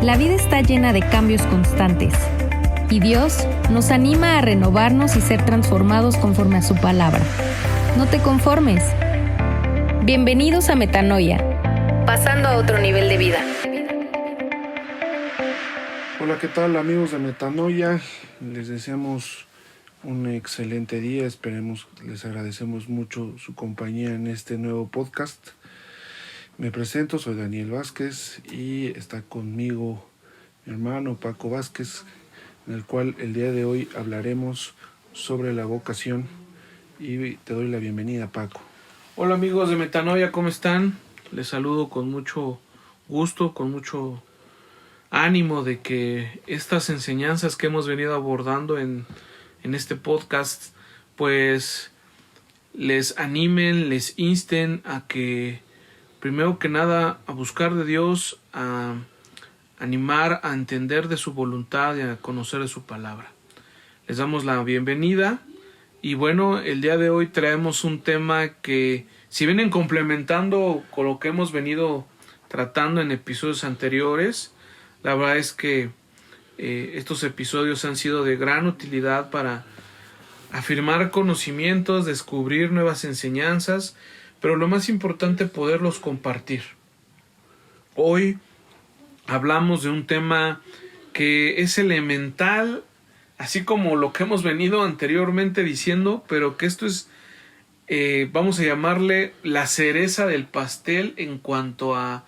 La vida está llena de cambios constantes y Dios nos anima a renovarnos y ser transformados conforme a su palabra. No te conformes. Bienvenidos a Metanoia, pasando a otro nivel de vida. Hola, ¿qué tal amigos de Metanoia? Les deseamos un excelente día, les agradecemos mucho su compañía en este nuevo podcast. Me presento, soy Daniel Vázquez y está conmigo mi hermano Paco Vázquez, en el cual el día de hoy hablaremos sobre la vocación y te doy la bienvenida, Paco. Hola amigos de Metanoia, ¿cómo están? Les saludo con mucho gusto, con mucho ánimo de que estas enseñanzas que hemos venido abordando en este podcast pues les animen, les insten a que primero que nada a buscar de Dios, a animar a entender de su voluntad y a conocer de su palabra. Les damos la bienvenida y bueno, el día de hoy traemos un tema que si vienen complementando con lo que hemos venido tratando en episodios anteriores, la verdad es que estos episodios han sido de gran utilidad para afirmar conocimientos, descubrir nuevas enseñanzas, pero lo más importante, poderlos compartir. Hoy hablamos de un tema que es elemental, así como lo que hemos venido anteriormente diciendo, pero que esto es, vamos a llamarle la cereza del pastel en cuanto a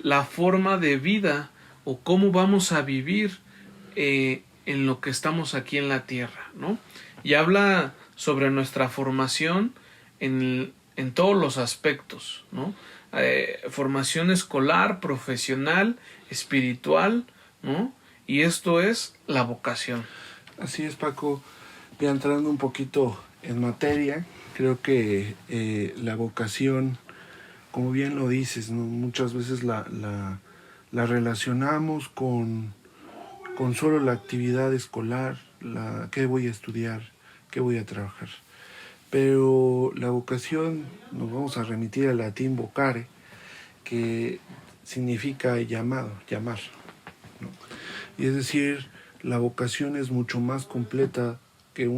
la forma de vida o cómo vamos a vivir en lo que estamos aquí en la tierra, ¿no? Y habla sobre nuestra formación en todos los aspectos, ¿no? Formación escolar, profesional, espiritual, ¿no? Y esto es la vocación. Así es, Paco. Ya entrando un poquito en materia, creo que la vocación, como bien lo dices, ¿no? Muchas veces la relacionamos con solo la actividad escolar, qué voy a estudiar, qué voy a trabajar. Pero la vocación, nos vamos a remitir al latín vocare, que significa llamado, llamar, ¿no? Y es decir, la vocación es mucho más completa que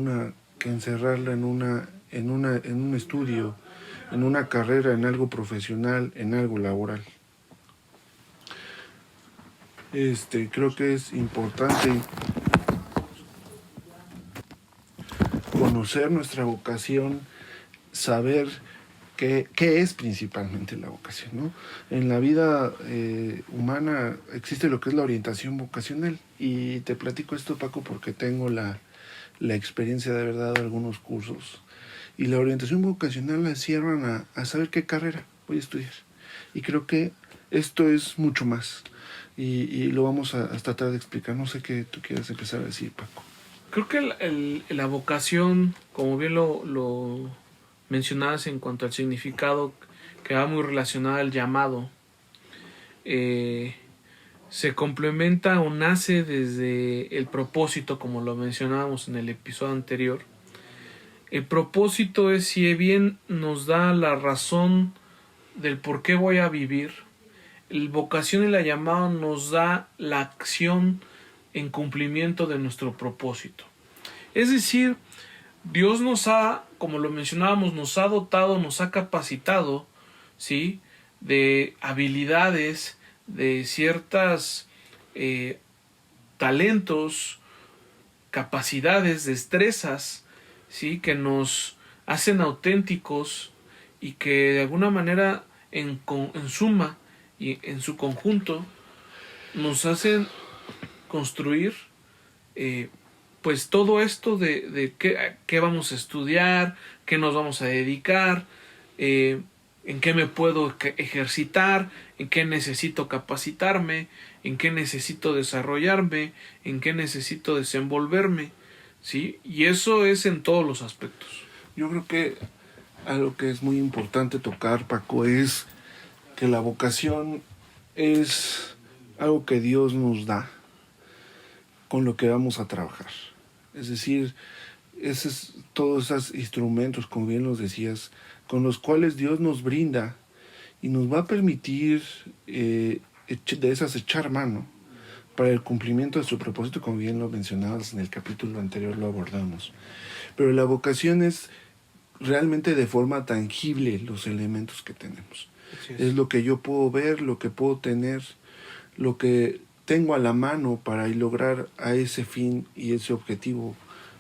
encerrarla en un estudio, en una carrera, en algo profesional, en algo laboral. Creo que es importante conocer nuestra vocación, saber qué es principalmente la vocación, ¿no? En la vida humana existe lo que es la orientación vocacional, y te platico esto, Paco, porque tengo la experiencia de haber dado algunos cursos, y la orientación vocacional la cierran a saber qué carrera voy a estudiar, y creo que esto es mucho más, y lo vamos a tratar de explicar. No sé qué tú quieras empezar a decir, Paco. Creo que la vocación, como bien lo mencionabas en cuanto al significado, que va muy relacionado al llamado, se complementa o nace desde el propósito, como lo mencionábamos en el episodio anterior. El propósito es, si bien nos da la razón del por qué voy a vivir, la vocación y la llamada nos da la acción en cumplimiento de nuestro propósito. Es decir, Dios nos ha, como lo mencionábamos, nos ha dotado, nos ha capacitado, ¿sí?, de habilidades, de ciertas talentos, capacidades, destrezas, ¿sí?, que nos hacen auténticos y que de alguna manera en suma y en su conjunto nos hacen construir pues todo esto de qué vamos a estudiar, qué nos vamos a dedicar, en qué me puedo ejercitar, en qué necesito capacitarme, en qué necesito desarrollarme, en qué necesito desenvolverme, ¿sí? Y eso es en todos los aspectos. Yo creo que algo que es muy importante tocar, Paco, es que la vocación es algo que Dios nos da con lo que vamos a trabajar. Es decir, todos esos instrumentos, como bien los decías, con los cuales Dios nos brinda y nos va a permitir de esas echar mano para el cumplimiento de su propósito, como bien lo mencionabas en el capítulo anterior, lo abordamos. Pero la vocación es realmente de forma tangible los elementos que tenemos. Es lo que yo puedo ver, lo que puedo tener, lo que tengo a la mano para lograr a ese fin y ese objetivo,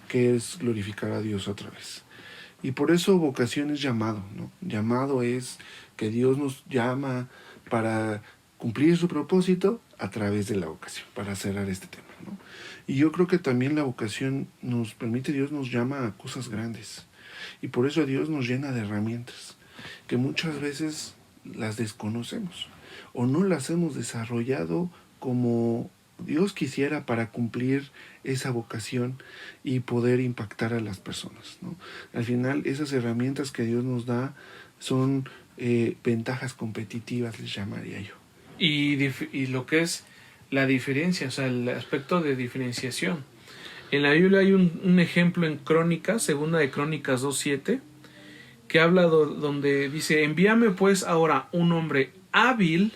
que es glorificar a Dios otra vez. Y por eso vocación es llamado, ¿no? Llamado es que Dios nos llama para cumplir su propósito a través de la vocación, para cerrar este tema, ¿no? Y yo creo que también la vocación nos permite, Dios nos llama a cosas grandes. Y por eso Dios nos llena de herramientas que muchas veces las desconocemos o no las hemos desarrollado como Dios quisiera para cumplir esa vocación y poder impactar a las personas, ¿no? Al final, esas herramientas que Dios nos da son ventajas competitivas, les llamaría yo. Y lo que es la diferencia, o sea, el aspecto de diferenciación. En la Biblia hay un ejemplo en Crónicas, segunda de Crónicas 2:7, que habla donde dice: envíame pues ahora un hombre hábil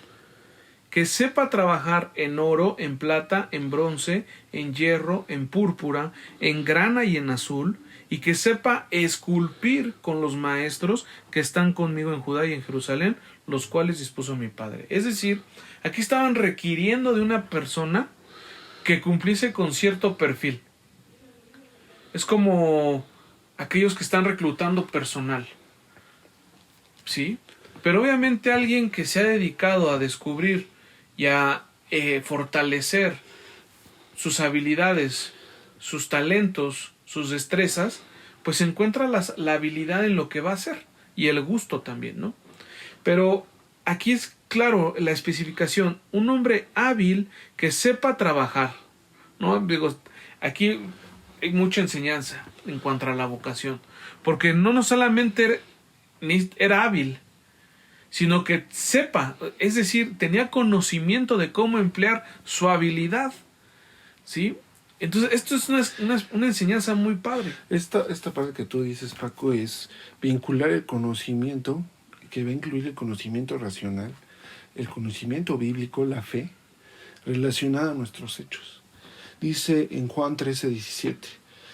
que sepa trabajar en oro, en plata, en bronce, en hierro, en púrpura, en grana y en azul, y que sepa esculpir con los maestros que están conmigo en Judá y en Jerusalén, los cuales dispuso mi padre. Es decir, aquí estaban requiriendo de una persona que cumpliese con cierto perfil. Es como aquellos que están reclutando personal, ¿sí? Pero obviamente alguien que se ha dedicado a descubrir y a fortalecer sus habilidades, sus talentos, sus destrezas, pues encuentra la habilidad en lo que va a hacer y el gusto también, ¿no? Pero aquí es claro la especificación: un hombre hábil que sepa trabajar, ¿no? Digo, aquí hay mucha enseñanza en cuanto a la vocación, porque no solamente era hábil, sino que sepa, es decir, tenía conocimiento de cómo emplear su habilidad, ¿sí? Entonces, esto es una enseñanza muy padre. Esta parte que tú dices, Paco, es vincular el conocimiento, que va a incluir el conocimiento racional, el conocimiento bíblico, la fe, relacionada a nuestros hechos. Dice en Juan 13:17,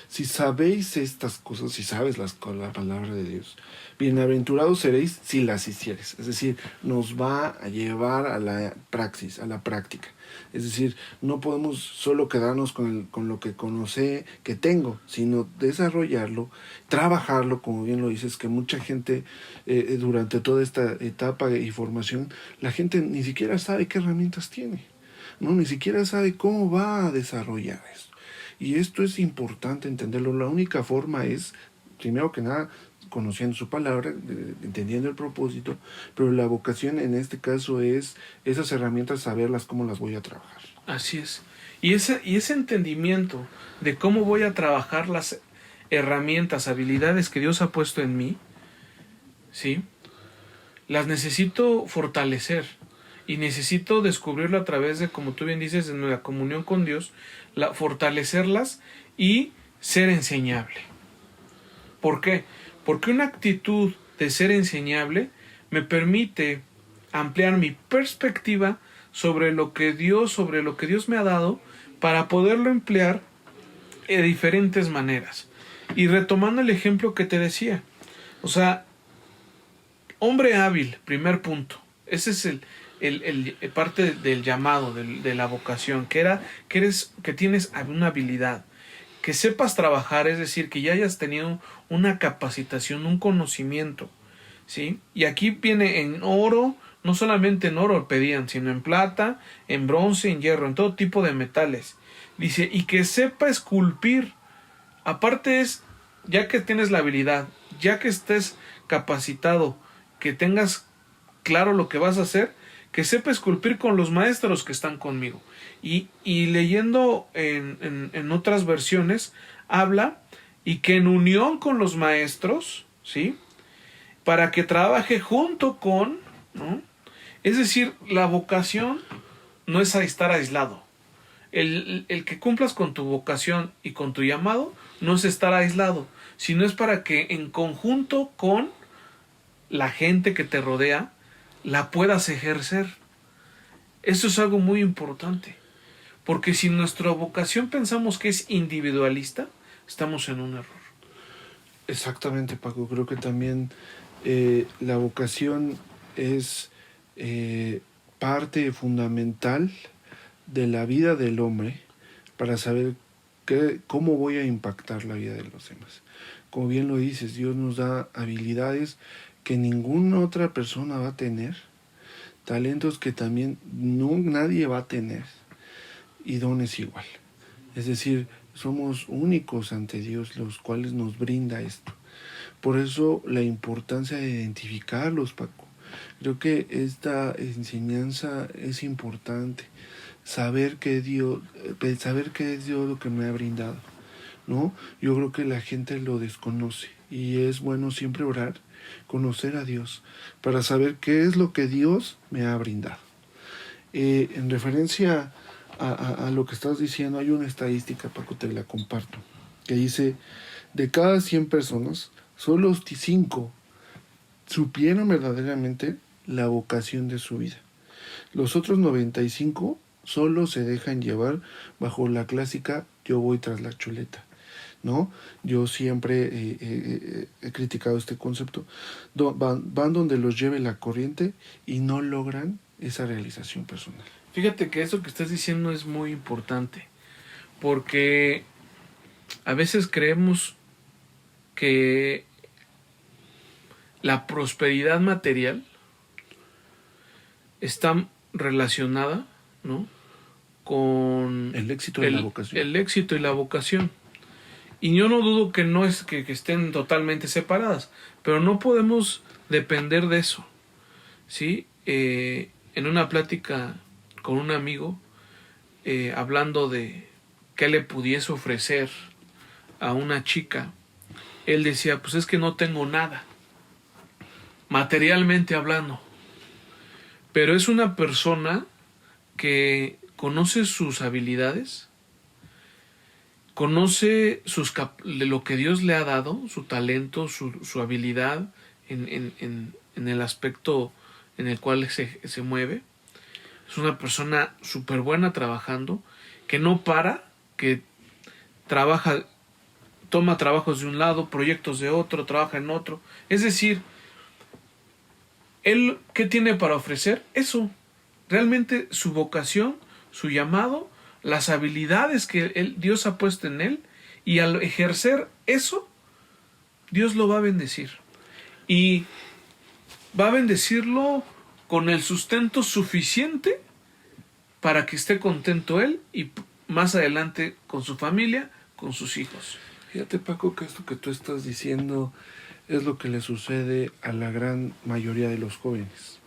si sabéis estas cosas, si sabes la palabra de Dios, bienaventurados seréis si las hicieres. Es decir, nos va a llevar a la praxis, a la práctica. Es decir, no podemos solo quedarnos con lo que conoce, que tengo, sino desarrollarlo, trabajarlo, como bien lo dices, que mucha gente durante toda esta etapa y formación, la gente ni siquiera sabe qué herramientas tiene, ¿no? Ni siquiera sabe cómo va a desarrollar esto. Y esto es importante entenderlo. La única forma es, primero que nada, conociendo su palabra, entendiendo el propósito, pero la vocación en este caso es esas herramientas, saberlas, cómo las voy a trabajar. Así es. Y ese entendimiento de cómo voy a trabajar las herramientas, habilidades que Dios ha puesto en mí, ¿sí? Las necesito fortalecer y necesito descubrirlo a través de, como tú bien dices, de la comunión con Dios, fortalecerlas y ser enseñable. ¿Por qué? Porque una actitud de ser enseñable me permite ampliar mi perspectiva sobre lo que Dios me ha dado, para poderlo emplear de diferentes maneras. Y retomando el ejemplo que te decía, o sea, hombre hábil, primer punto. Ese es el parte del llamado, de la vocación, que tienes una habilidad, que sepas trabajar, es decir, que ya hayas tenido una capacitación, un conocimiento, ¿sí? Y aquí viene en oro, no solamente en oro pedían, sino en plata, en bronce, en hierro, en todo tipo de metales. Dice, y que sepa esculpir. Aparte es, ya que tienes la habilidad, ya que estés capacitado, que tengas claro lo que vas a hacer, que sepa esculpir con los maestros que están conmigo. Y leyendo en otras versiones, habla, y que en unión con los maestros, ¿sí? Para que trabaje junto con, ¿no? Es decir, la vocación no es estar aislado. El que cumplas con tu vocación y con tu llamado no es estar aislado, sino es para que en conjunto con la gente que te rodea la puedas ejercer. Eso es algo muy importante, Porque si nuestra vocación pensamos que es individualista, estamos en un error. Exactamente, Paco. Creo que también la vocación es parte fundamental de la vida del hombre para saber cómo voy a impactar la vida de los demás. Como bien lo dices, Dios nos da habilidades que ninguna otra persona va a tener, talentos que también nadie va a tener, y dones igual. Es decir, somos únicos ante Dios, los cuales nos brinda esto. Por eso la importancia de identificarlos, Paco. Creo que esta enseñanza es importante. Saber que es Dios lo que me ha brindado, ¿no? Yo creo que la gente lo desconoce y es bueno siempre orar, conocer a Dios, para saber qué es lo que Dios me ha brindado. En referencia a lo que estás diciendo, hay una estadística, Paco, te la comparto, que dice, de cada 100 personas, solo 5 supieron verdaderamente la vocación de su vida. Los otros 95 solo se dejan llevar bajo la clásica yo voy tras la chuleta, ¿no? Yo siempre he criticado este concepto. Van donde los lleve la corriente y no logran esa realización personal. Fíjate que eso que estás diciendo es muy importante, porque a veces creemos que la prosperidad material está relacionada, ¿no?, con el éxito de la vocación. El éxito y la vocación. Y yo no dudo que no es que estén totalmente separadas, pero no podemos depender de eso, ¿sí? En una plática con un amigo, hablando de qué le pudiese ofrecer a una chica, él decía, pues es que no tengo nada, materialmente hablando, pero es una persona que conoce sus habilidades, conoce de lo que Dios le ha dado, su talento, su habilidad en el aspecto en el cual se mueve. Es una persona súper buena trabajando, que no para, que trabaja, toma trabajos de un lado, proyectos de otro, trabaja en otro. Es decir, él, ¿qué tiene para ofrecer? Eso. Realmente su vocación, su llamado, las habilidades que Dios ha puesto en él, y al ejercer eso, Dios lo va a bendecir. Y va a bendecirlo con el sustento suficiente para que esté contento él y más adelante con su familia, con sus hijos. Fíjate, Paco, que esto que tú estás diciendo es lo que le sucede a la gran mayoría de los jóvenes.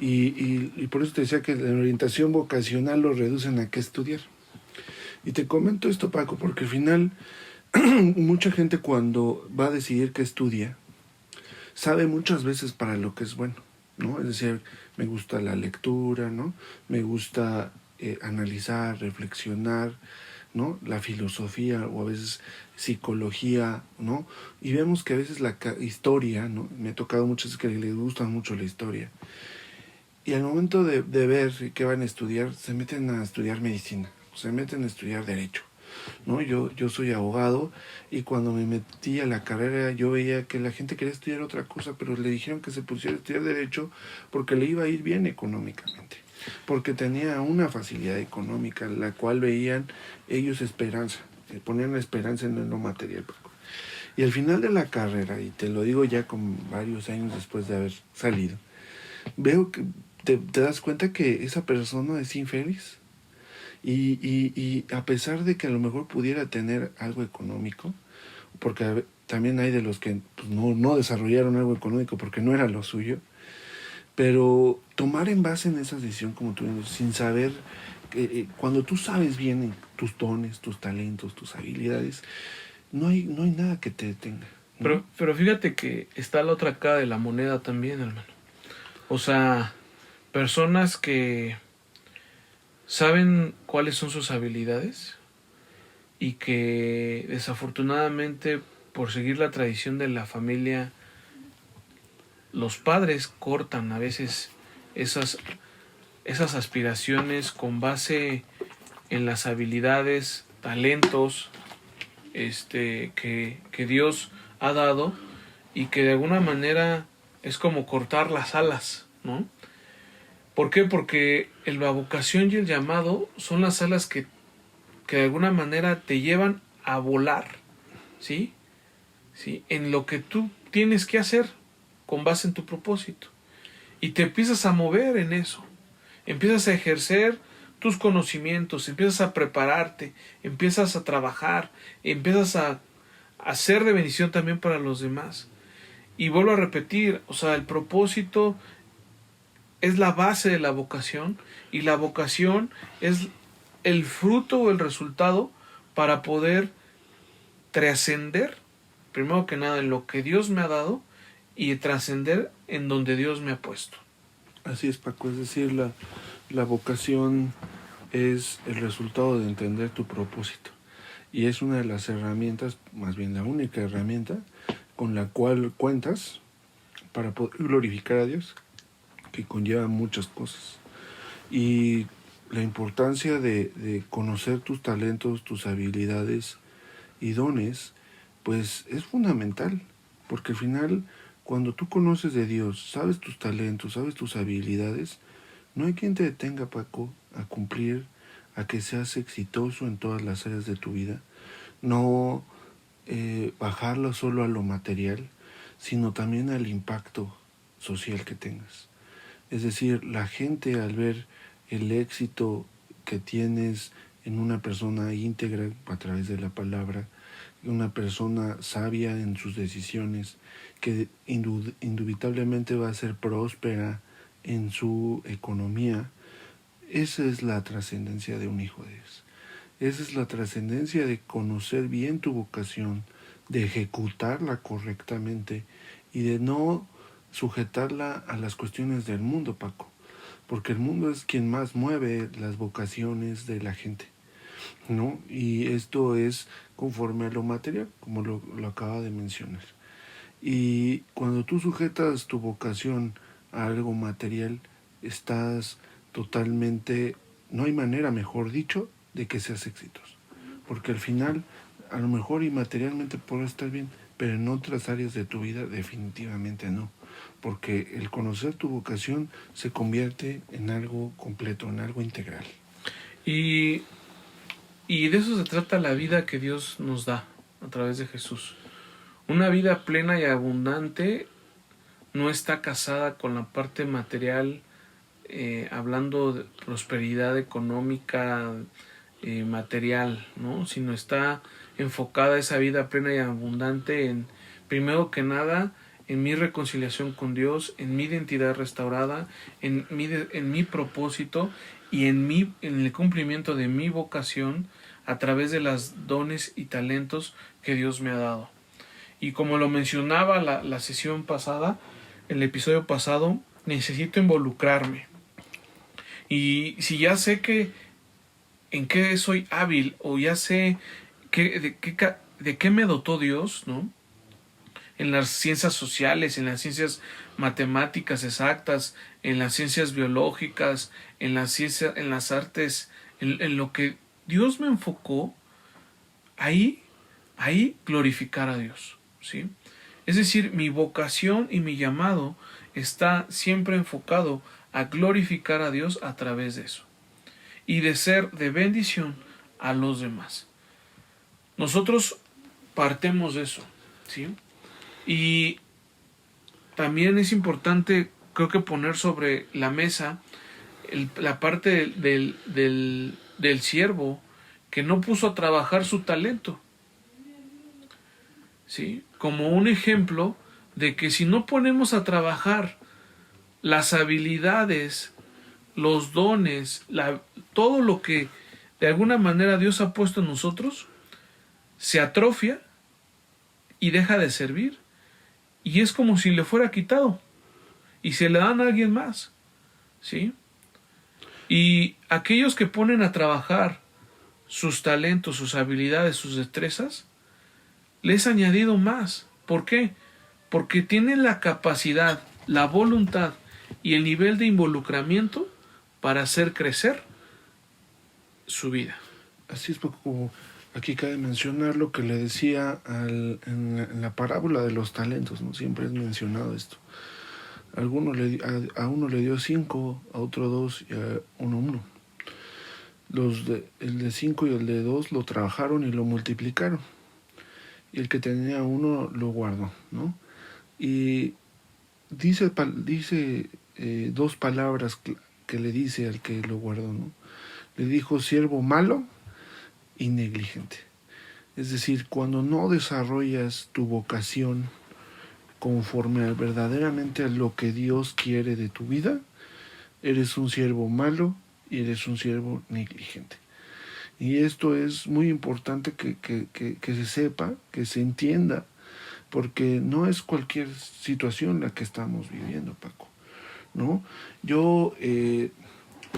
Y por eso te decía que la orientación vocacional lo reducen a qué estudiar. Y te comento esto, Paco, porque al final mucha gente cuando va a decidir qué estudia, sabe muchas veces para lo que es bueno, ¿no? Es decir, me gusta la lectura, ¿no? Me gusta analizar, reflexionar, ¿no? La filosofía o a veces psicología, ¿no? Y vemos que a veces la historia, ¿no? Me ha tocado muchas que les gusta mucho la historia. Y al momento de ver qué van a estudiar, se meten a estudiar medicina, se meten a estudiar derecho, ¿no? Yo soy abogado y cuando me metí a la carrera yo veía que la gente quería estudiar otra cosa, pero le dijeron que se pusiera a estudiar derecho porque le iba a ir bien económicamente, porque tenía una facilidad económica, la cual veían ellos esperanza, ponían la esperanza en lo material. Y al final de la carrera, y te lo digo ya con varios años después de haber salido, veo que te das cuenta que esa persona es infeliz. Y a pesar de que a lo mejor pudiera tener algo económico, porque también hay de los que pues, no desarrollaron algo económico porque no era lo suyo, pero tomar en base en esa decisión, como tú dices, sin saber, cuando tú sabes bien tus dones, tus talentos, tus habilidades, no hay nada que te detenga, ¿no? Pero fíjate que está la otra cara de la moneda también, hermano. O sea, personas que saben cuáles son sus habilidades y que desafortunadamente por seguir la tradición de la familia, los padres cortan a veces esas aspiraciones con base en las habilidades, talentos que Dios ha dado, y que de alguna manera es como cortar las alas, ¿no? ¿Por qué? Porque la vocación y el llamado son las alas que de alguna manera te llevan a volar, ¿sí? ¿Sí? En lo que tú tienes que hacer con base en tu propósito. Y te empiezas a mover en eso. Empiezas a ejercer tus conocimientos, empiezas a prepararte, empiezas a trabajar, empiezas a ser de bendición también para los demás. Y vuelvo a repetir, o sea, el propósito es la base de la vocación, y la vocación es el fruto o el resultado para poder trascender, primero que nada, en lo que Dios me ha dado, y trascender en donde Dios me ha puesto. Así es, Paco, es decir, la vocación es el resultado de entender tu propósito, y es una de las herramientas, más bien la única herramienta con la cual cuentas para poder glorificar a Dios, que conlleva muchas cosas. Y la importancia de conocer tus talentos, tus habilidades y dones, pues es fundamental, porque al final, cuando tú conoces de Dios, sabes tus talentos, sabes tus habilidades, no hay quien te detenga, Paco, a cumplir, a que seas exitoso en todas las áreas de tu vida. No bajarlo solo a lo material, sino también al impacto social que tengas. Es decir, la gente, al ver el éxito que tienes en una persona íntegra a través de la palabra, una persona sabia en sus decisiones, que indubitablemente va a ser próspera en su economía, esa es la trascendencia de un hijo de Dios. Esa es la trascendencia de conocer bien tu vocación, de ejecutarla correctamente y de no sujetarla a las cuestiones del mundo, Paco, porque el mundo es quien más mueve las vocaciones de la gente, ¿no? Y esto es conforme a lo material, como lo acaba de mencionar. Y cuando tú sujetas tu vocación a algo material, estás totalmente, no hay manera, mejor dicho, de que seas exitoso, porque al final, a lo mejor y materialmente podrás estar bien, pero en otras áreas de tu vida definitivamente no, porque el conocer tu vocación se convierte en algo completo, en algo integral. Y de eso se trata la vida que Dios nos da a través de Jesús. Una vida plena y abundante no está casada con la parte material, hablando de prosperidad económica, material, ¿no? Sino está enfocada esa vida plena y abundante en, primero que nada, en mi reconciliación con Dios, en mi identidad restaurada, en mi propósito y en el cumplimiento de mi vocación a través de los dones y talentos que Dios me ha dado. Y como lo mencionaba la sesión pasada, el episodio pasado, necesito involucrarme. Y si ya sé en qué soy hábil, o ya sé de qué me dotó Dios, ¿no? En las ciencias sociales, en las ciencias matemáticas exactas, en las ciencias biológicas, en las artes, en lo que Dios me enfocó, ahí glorificar a Dios, ¿sí? Es decir, mi vocación y mi llamado está siempre enfocado a glorificar a Dios a través de eso, y de ser de bendición a los demás. Nosotros partemos de eso, ¿sí? Y también es importante, creo que poner sobre la mesa la parte del siervo que no puso a trabajar su talento, ¿sí? Como un ejemplo de que si no ponemos a trabajar las habilidades, los dones, todo lo que de alguna manera Dios ha puesto en nosotros, se atrofia y deja de servir, y es como si le fuera quitado y se le dan a alguien más, ¿sí? Y aquellos que ponen a trabajar sus talentos, sus habilidades, sus destrezas, les he añadido más. ¿Por qué? Porque tienen la capacidad, la voluntad y el nivel de involucramiento para hacer crecer su vida. Así es, como aquí cabe mencionar lo que le decía en la parábola de los talentos, ¿no? Siempre es mencionado esto. A uno le dio 5, a otro 2 y a uno 1. El de 5 y el de 2 lo trabajaron y lo multiplicaron. Y el que tenía 1 lo guardó, ¿no? Y dice 2 palabras que le dice al que lo guardó, ¿no? Le dijo siervo malo y negligente. Es decir, cuando no desarrollas tu vocación conforme verdaderamente a lo que Dios quiere de tu vida, eres un siervo malo y eres un siervo negligente. Y esto es muy importante que se sepa, que se entienda, porque no es cualquier situación la que estamos viviendo, Paco, ¿no? Yo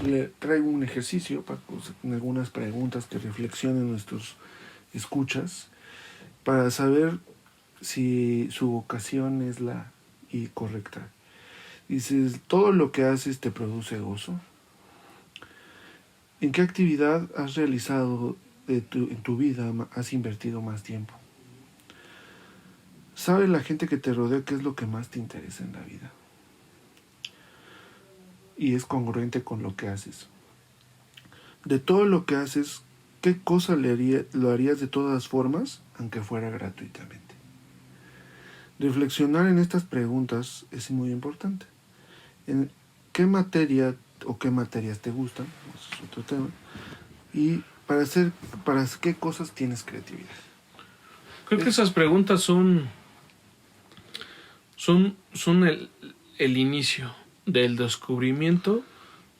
le traigo un ejercicio, Paco, con algunas preguntas que reflexionen nuestros escuchas, para saber si su vocación es la correcta. Dices, ¿todo lo que haces te produce gozo? ¿En qué actividad has realizado en tu vida has invertido más tiempo? ¿Sabe la gente que te rodea qué es lo que más te interesa en la vida? Y es congruente con lo que haces. De todo lo que haces, ¿qué cosa lo harías de todas formas, aunque fuera gratuitamente? Reflexionar en estas preguntas es muy importante. ¿En qué materia o qué materias te gustan? Eso es otro tema. Y para qué cosas tienes creatividad. Creo que esas preguntas son el inicio del descubrimiento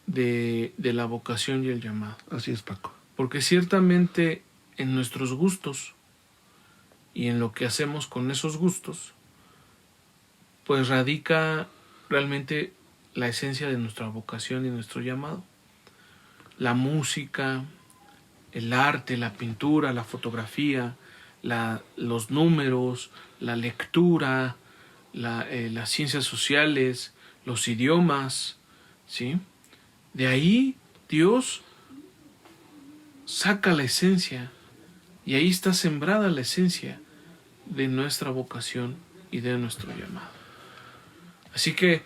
de la vocación y el llamado. Así es, Paco. Porque ciertamente en nuestros gustos y en lo que hacemos con esos gustos, pues radica realmente la esencia de nuestra vocación y nuestro llamado. La música, el arte, la pintura, la fotografía, los números, la lectura, las ciencias sociales, los idiomas, ¿sí? De ahí Dios saca la esencia y ahí está sembrada la esencia de nuestra vocación y de nuestro llamado. Así que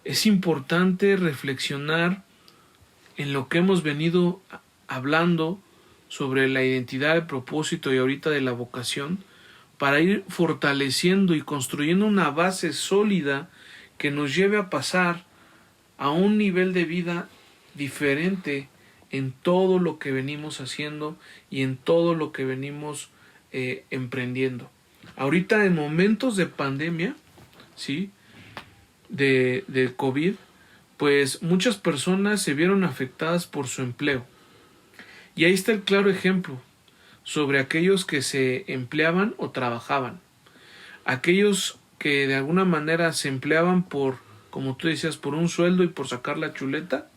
es importante reflexionar en lo que hemos venido hablando sobre la identidad, el propósito y ahorita de la vocación, para ir fortaleciendo y construyendo una base sólida que nos lleve a pasar a un nivel de vida diferente en todo lo que venimos haciendo y en todo lo que venimos emprendiendo. Ahorita en momentos de pandemia, ¿sí?, de COVID, pues muchas personas se vieron afectadas por su empleo. Y ahí está el claro ejemplo sobre aquellos que se empleaban o trabajaban. Aquellos que de alguna manera se empleaban por, como tú decías, por un sueldo y por sacar la chuleta,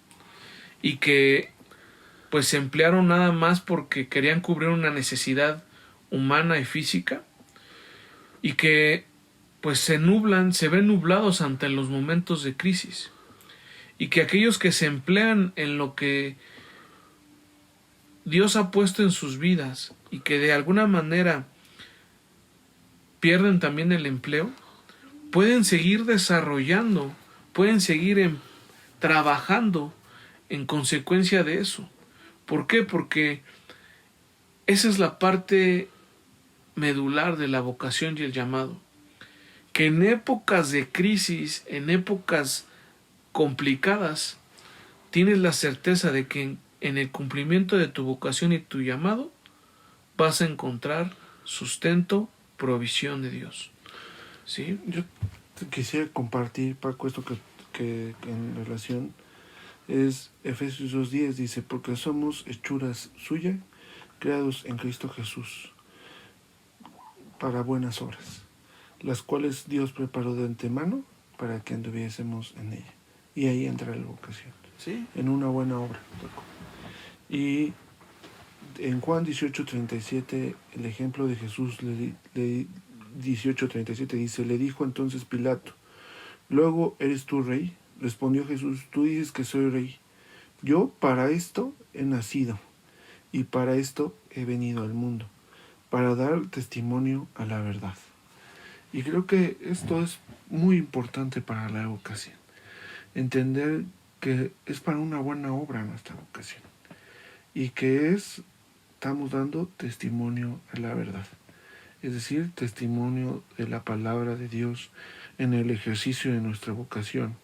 y que pues se emplearon nada más porque querían cubrir una necesidad humana y física, y que pues se ven nublados ante los momentos de crisis, y que aquellos que se emplean en lo que Dios ha puesto en sus vidas y que de alguna manera pierden también el empleo, pueden seguir desarrollando, pueden seguir trabajando en consecuencia de eso. ¿Por qué? Porque esa es la parte medular de la vocación y el llamado. Que en épocas de crisis, en épocas complicadas, tienes la certeza de que en el cumplimiento de tu vocación y tu llamado vas a encontrar sustento, provisión de Dios. ¿Sí? Yo quisiera compartir, Paco, esto que en relación es Efesios 2:10, dice, porque somos hechuras suyas, creados en Cristo Jesús para buenas obras, las cuales Dios preparó de antemano para que anduviésemos en ella. Y ahí entra la vocación, ¿Sí? en una buena obra, Paco. Y en Juan 18:37, el ejemplo de Jesús, 18:37 dice, le dijo entonces Pilato, luego, ¿eres tú rey? Respondió Jesús, tú dices que soy rey. Yo para esto he nacido y para esto he venido al mundo, para dar testimonio a la verdad. Y creo que esto es muy importante para la vocación. Entender que es para una buena obra nuestra vocación. Y que estamos dando testimonio a la verdad. Es decir, testimonio de la palabra de Dios en el ejercicio de nuestra vocación.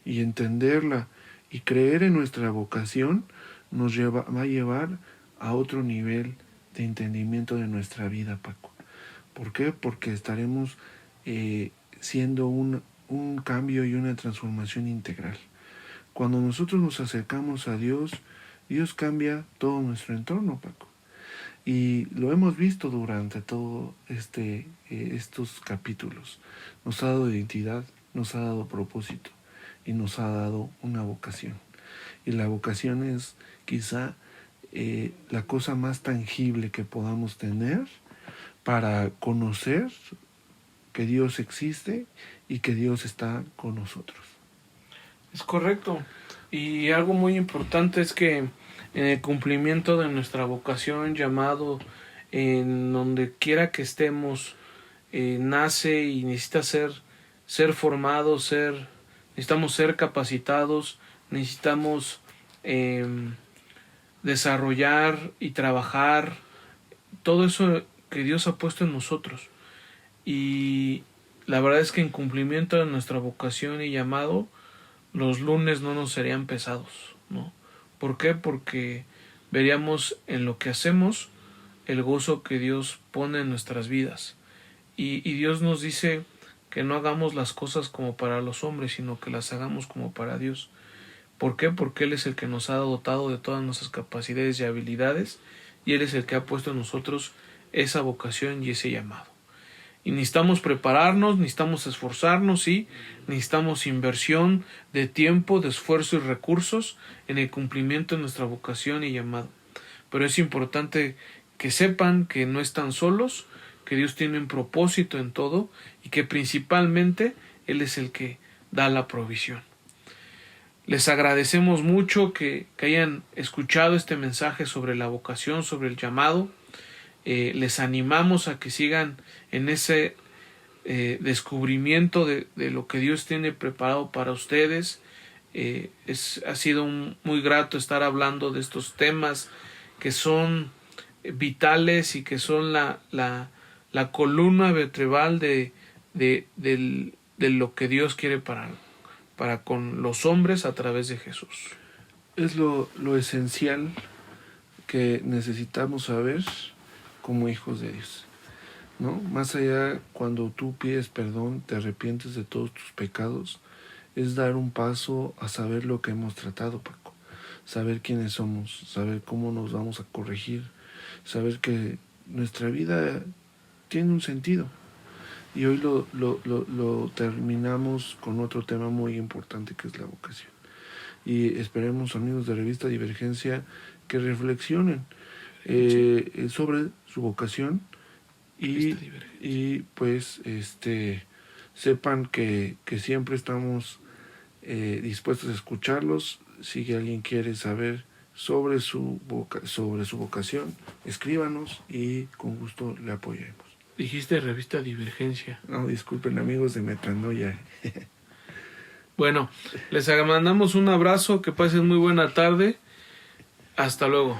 Y entenderla y creer en nuestra vocación va a llevar a otro nivel de entendimiento de nuestra vida, Paco. ¿Por qué? Porque estaremos siendo un cambio y una transformación integral. Cuando nosotros nos acercamos a Dios, Dios cambia todo nuestro entorno, Paco. Y lo hemos visto durante todo estos capítulos. Nos ha dado identidad, nos ha dado propósito y nos ha dado una vocación. Y la vocación es quizá la cosa más tangible que podamos tener para conocer que Dios existe y que Dios está con nosotros. Es correcto. Y algo muy importante es que en el cumplimiento de nuestra vocación, llamado, en donde quiera que estemos, nace y necesita ser formado, necesitamos ser capacitados, necesitamos desarrollar y trabajar todo eso que Dios ha puesto en nosotros. Y la verdad es que en cumplimiento de nuestra vocación y llamado, los lunes no nos serían pesados, ¿no? ¿Por qué? Porque veríamos en lo que hacemos el gozo que Dios pone en nuestras vidas. Y Dios nos dice que no hagamos las cosas como para los hombres, sino que las hagamos como para Dios. ¿Por qué? Porque Él es el que nos ha dotado de todas nuestras capacidades y habilidades, y Él es el que ha puesto en nosotros esa vocación y ese llamado. Y necesitamos prepararnos, necesitamos esforzarnos, sí, necesitamos inversión de tiempo, de esfuerzo y recursos en el cumplimiento de nuestra vocación y llamado. Pero es importante que sepan que no están solos, que Dios tiene un propósito en todo y que principalmente Él es el que da la provisión. Les agradecemos mucho que hayan escuchado este mensaje sobre la vocación, sobre el llamado. Les animamos a que sigan en ese descubrimiento de lo que Dios tiene preparado para ustedes. Ha sido muy grato estar hablando de estos temas que son vitales y que son la columna vertebral de lo que Dios quiere para con los hombres a través de Jesús. Es lo esencial que necesitamos saber como hijos de Dios, ¿no? Más allá, cuando tú pides perdón, te arrepientes de todos tus pecados, es dar un paso a saber lo que hemos tratado, Paco. Saber quiénes somos, saber cómo nos vamos a corregir, saber que nuestra vida tiene un sentido. Y hoy lo terminamos con otro tema muy importante, que es la vocación. Y esperemos, amigos de Revista Divergencia, que reflexionen sobre su vocación y pues sepan que siempre estamos dispuestos a escucharlos. Si alguien quiere saber sobre su vocación, escríbanos y con gusto le apoyaremos. Dijiste Revista Divergencia. No, disculpen, amigos de Metanoia. Bueno, les mandamos un abrazo, que pasen muy buena tarde. Hasta luego.